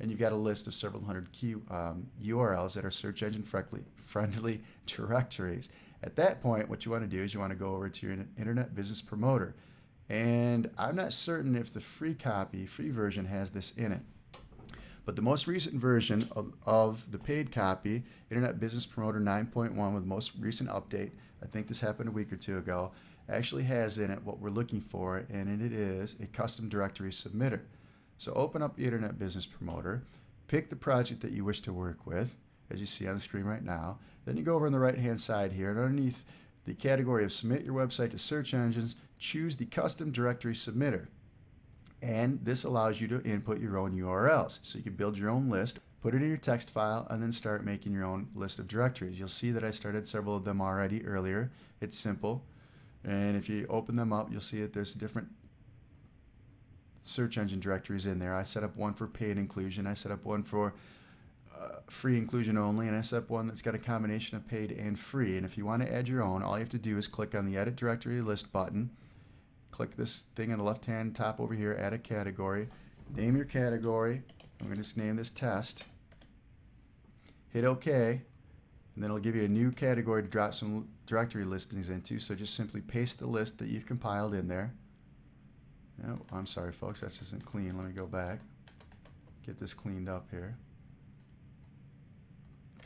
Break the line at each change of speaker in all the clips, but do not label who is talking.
and you've got a list of several hundred key URLs that are search engine friendly directories. At that point, what you want to do is you want to go over to your Internet Business Promoter. And I'm not certain if the free version has this in it. But the most recent version of the paid copy, Internet Business Promoter 9.1 with the most recent update, I think this happened a week or two ago, actually has in it what we're looking for, and it is a custom directory submitter. So open up the Internet Business Promoter, pick the project that you wish to work with, as you see on the screen right now. Then you go over on the right-hand side here, and underneath the category of Submit Your Website to Search Engines, choose the Custom Directory Submitter. And this allows you to input your own URLs. So you can build your own list, put it in your text file, and then start making your own list of directories. You'll see that I started several of them already earlier. It's simple. And if you open them up, you'll see that there's different search engine directories in there. I set up one for paid inclusion. I set up one for free inclusion only, and I set up one that's got a combination of paid and free. And if you want to add your own, all you have to do is click on the Edit Directory List button. Click this thing on the left-hand top over here, add a category. Name your category. I'm going to just name this test. Hit OK, and then it'll give you a new category to drop some directory listings into. So just simply paste the list that you've compiled in there. Oh, I'm sorry, folks, that isn't clean. Let me go back. Get this cleaned up here.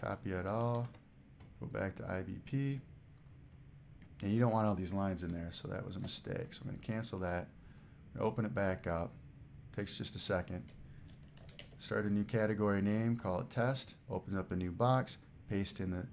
Copy it all. Go back to IBP. And you don't want all these lines in there, so that was a mistake. So I'm going to cancel that. Open it back up. Takes just a second. Start a new category name, call it test. Open up a new box, paste in the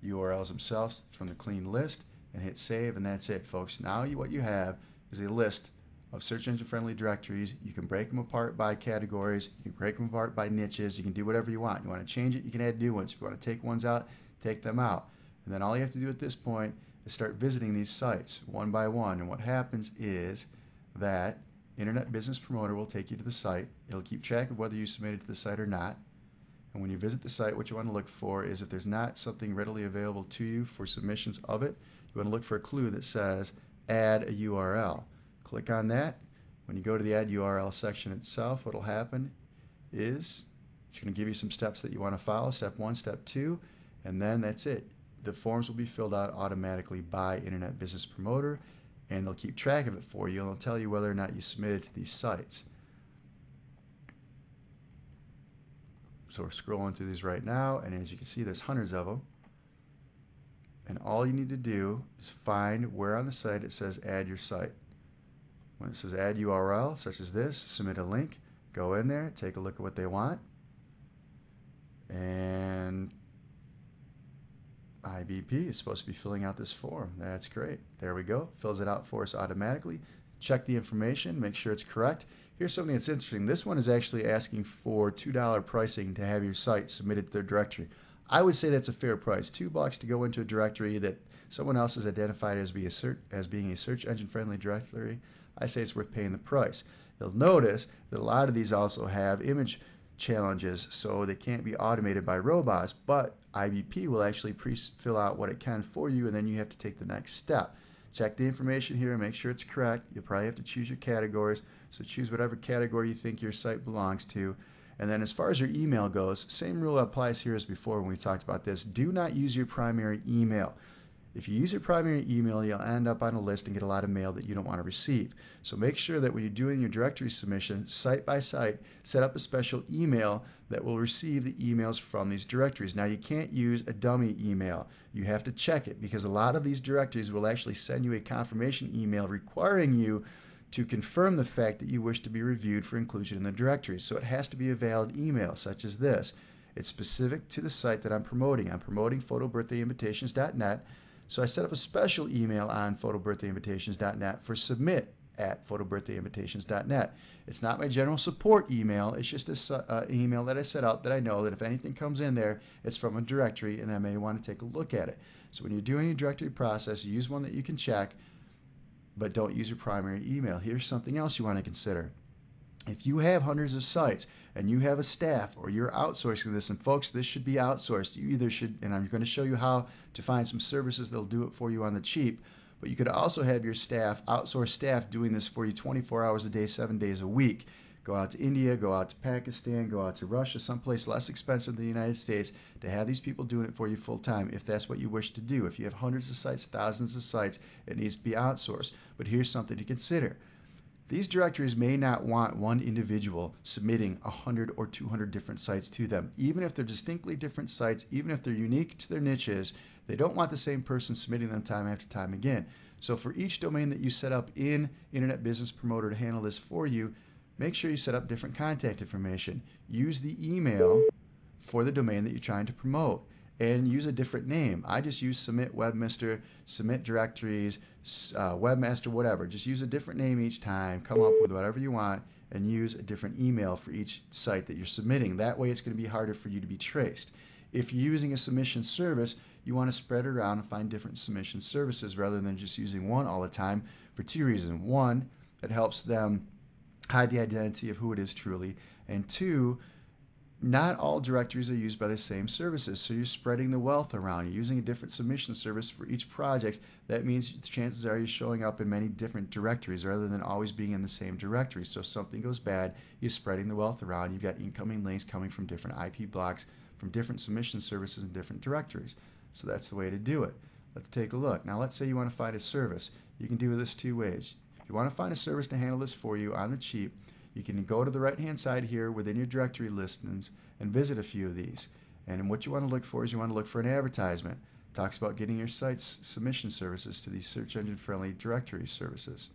URLs themselves from the clean list, and hit save, and that's it, folks. Now what you have is a list of search engine friendly directories. You can break them apart by categories. You can break them apart by niches. You can do whatever you want. You want to change it, you can add new ones. If you want to take ones out, take them out. And then all you have to do at this point is start visiting these sites one by one. And what happens is that Internet Business Promoter will take you to the site. It'll keep track of whether you submitted to the site or not. And when you visit the site, what you want to look for is if there's not something readily available to you for submissions of it, you want to look for a clue that says add a URL. Click on that. When you go to the add URL section itself, what will happen is it's going to give you some steps that you want to follow, step 1, step 2, and then that's it. The forms will be filled out automatically by Internet Business Promoter, and they'll keep track of it for you, and they'll tell you whether or not you submitted to these sites. So we're scrolling through these right now, and as you can see, there's hundreds of them. And all you need to do is find where on the site it says add your site. When it says add URL, such as this, submit a link, go in there, take a look at what they want, and IBP is supposed to be filling out this form. That's great. There we go. Fills it out for us automatically. Check the information, make sure it's correct. Here's something that's interesting. This one is actually asking for $2 pricing to have your site submitted to their directory. I would say that's a fair price. $2 to go into a directory that someone else has identified as being a search engine friendly directory. I say it's worth paying the price. You'll notice that a lot of these also have image challenges, so they can't be automated by robots, but IBP will actually fill out what it can for you, and then you have to take the next step. Check the information here and make sure it's correct. You'll probably have to choose your categories, so choose whatever category you think your site belongs to. And then as far as your email goes, same rule applies here as before when we talked about this. Do not use your primary email. If you use your primary email, you'll end up on a list and get a lot of mail that you don't want to receive. So make sure that when you're doing your directory submission, site by site, set up a special email that will receive the emails from these directories. Now, you can't use a dummy email. You have to check it because a lot of these directories will actually send you a confirmation email requiring you to confirm the fact that you wish to be reviewed for inclusion in the directory. So it has to be a valid email, such as this. It's specific to the site that I'm promoting. I'm promoting photobirthdayinvitations.net. So I set up a special email on photobirthdayinvitations.net for submit@photobirthdayinvitations.net. It's not my general support email. It's just an email that I set out that I know that if anything comes in there, it's from a directory and I may want to take a look at it. So when you're doing your directory process, use one that you can check, but don't use your primary email. Here's something else you want to consider. If you have hundreds of sites and you have a staff or you're outsourcing this, and folks, this should be outsourced. You either should, and I'm going to show you how to find some services that'll do it for you on the cheap, but you could also have your staff, outsource staff, doing this for you 24 hours a day, 7 days a week. Go out to India, go out to Pakistan, go out to Russia, someplace less expensive than the United States, to have these people doing it for you full time if that's what you wish to do. If you have hundreds of sites, thousands of sites, it needs to be outsourced. But here's something to consider. These directories may not want one individual submitting 100 or 200 different sites to them. Even if they're distinctly different sites, even if they're unique to their niches, they don't want the same person submitting them time after time again. So for each domain that you set up in Internet Business Promoter to handle this for you, make sure you set up different contact information. Use the email for the domain that you're trying to promote, and use a different name. I just use Submit Webmaster, Submit Directories, Webmaster, whatever. Just use a different name each time, come up with whatever you want, and use a different email for each site that you're submitting. That way it's going to be harder for you to be traced. If you're using a submission service, you want to spread it around and find different submission services rather than just using one all the time for two reasons. One, it helps them hide the identity of who it is truly, and two, not all directories are used by the same services, so you're spreading the wealth around. You're using a different submission service for each project. That means the chances are you're showing up in many different directories rather than always being in the same directory. So if something goes bad, you're spreading the wealth around. You've got incoming links coming from different IP blocks, from different submission services in different directories. So that's the way to do it. Let's take a look. Now let's say you want to find a service. You can do this two ways. If you want to find a service to handle this for you on the cheap, you can go to the right-hand side here within your directory listings and visit a few of these. And what you want to look for is you want to look for an advertisement. It talks about getting your site's submission services to these search engine-friendly directory services.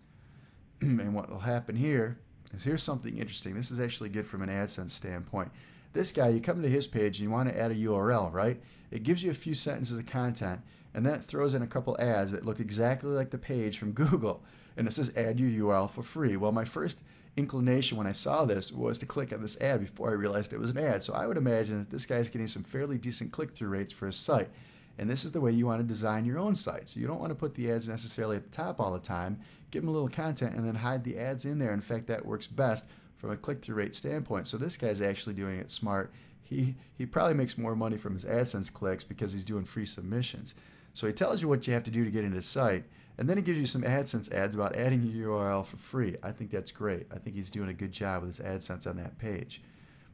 And what will happen here is, here's something interesting. This is actually good from an AdSense standpoint. This guy, you come to his page and you want to add a URL, right? It gives you a few sentences of content, and that throws in a couple ads that look exactly like the page from Google. And it says add your URL for free. Well, my first inclination when I saw this was to click on this ad before I realized it was an ad. So I would imagine that this guy's getting some fairly decent click-through rates for his site. And this is the way you want to design your own site. So you don't want to put the ads necessarily at the top all the time. Give them a little content and then hide the ads in there. In fact, that works best from a click-through rate standpoint. So this guy's actually doing it smart. He probably makes more money from his AdSense clicks because he's doing free submissions. So he tells you what you have to do to get into his site, and then he gives you some AdSense ads about adding your URL for free. I think that's great. I think he's doing a good job with his AdSense on that page.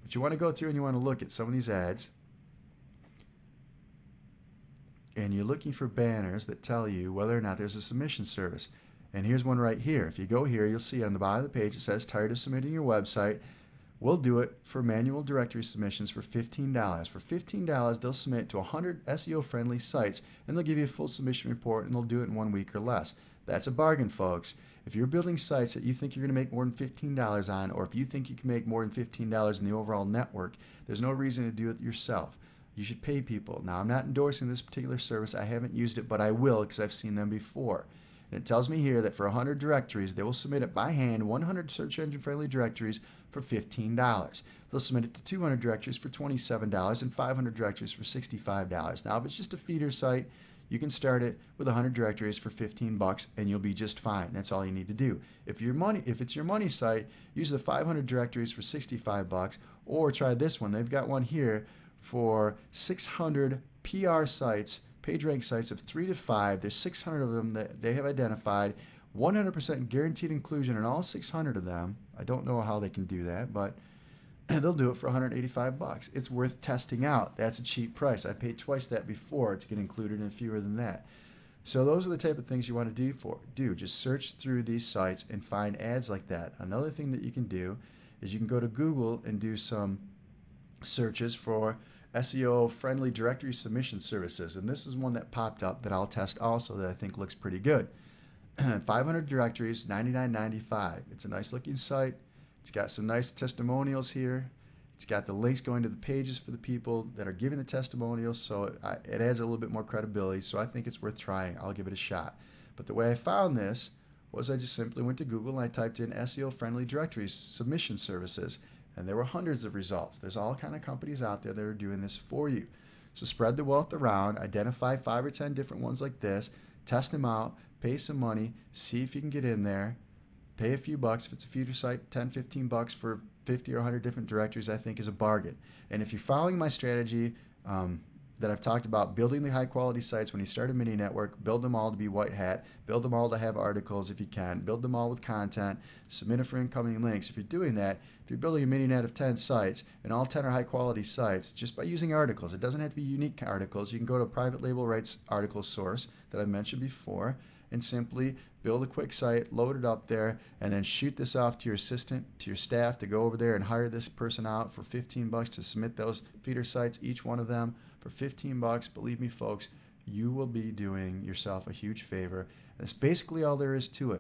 But you want to go through and you want to look at some of these ads, and you're looking for banners that tell you whether or not there's a submission service. And here's one right here. If you go here, you'll see on the bottom of the page it says, tired of submitting your website? We'll do it for manual directory submissions for $15. For $15, they'll submit to 100 SEO-friendly sites, and they'll give you a full submission report, and they'll do it in 1 week or less. That's a bargain, folks. If you're building sites that you think you're going to make more than $15 on, or if you think you can make more than $15 in the overall network, there's no reason to do it yourself. You should pay people. Now, I'm not endorsing this particular service. I haven't used it, but I will because I've seen them before. And it tells me here that for 100 directories, they will submit it by hand, 100 search engine-friendly directories for $15. They'll submit it to 200 directories for $27 and 500 directories for $65. Now, if it's just a feeder site, you can start it with 100 directories for $15 and you'll be just fine. That's all you need to do. If it's your money site, use the 500 directories for $65, or try this one. They've got one here for 600 PR sites, PageRank sites of 3 to 5. There's 600 of them that they have identified. 100% guaranteed inclusion in all 600 of them. I don't know how they can do that, but they'll do it for $185. It's worth testing out. That's a cheap price. I paid twice that before to get included in fewer than that. So those are the type of things you want to do. Just search through these sites and find ads like that. Another thing that you can do is you can go to Google and do some searches for SEO-friendly directory submission services. And this is one that popped up that I'll test also that I think looks pretty good. 500 directories, $99.95. It's a nice looking site. It's got some nice testimonials here. It's got the links going to the pages for the people that are giving the testimonials, so it adds a little bit more credibility, so I think it's worth trying. I'll give it a shot. But the way I found this was I just simply went to Google and I typed in SEO-friendly directories submission services, and there were hundreds of results. There's all kind of companies out there that are doing this for you. So spread the wealth around, identify 5 or 10 different ones like this, test them out, pay some money, see if you can get in there, pay a few bucks. If it's a feeder site, 10, 15 bucks for 50 or 100 different directories, I think is a bargain. And if you're following my strategy, that I've talked about building the high quality sites when you start a mini network, build them all to be white hat, build them all to have articles if you can, build them all with content, submit it for incoming links. If you're doing that, if you're building a mini net of 10 sites and all 10 are high quality sites, just by using articles, it doesn't have to be unique articles. You can go to a private label rights article source that I mentioned before and simply build a quick site, load it up there, and then shoot this off to your assistant, to your staff to go over there and hire this person out for $15 to submit those feeder sites, each one of them for $15. Believe me, folks, you will be doing yourself a huge favor. And that's basically all there is to it.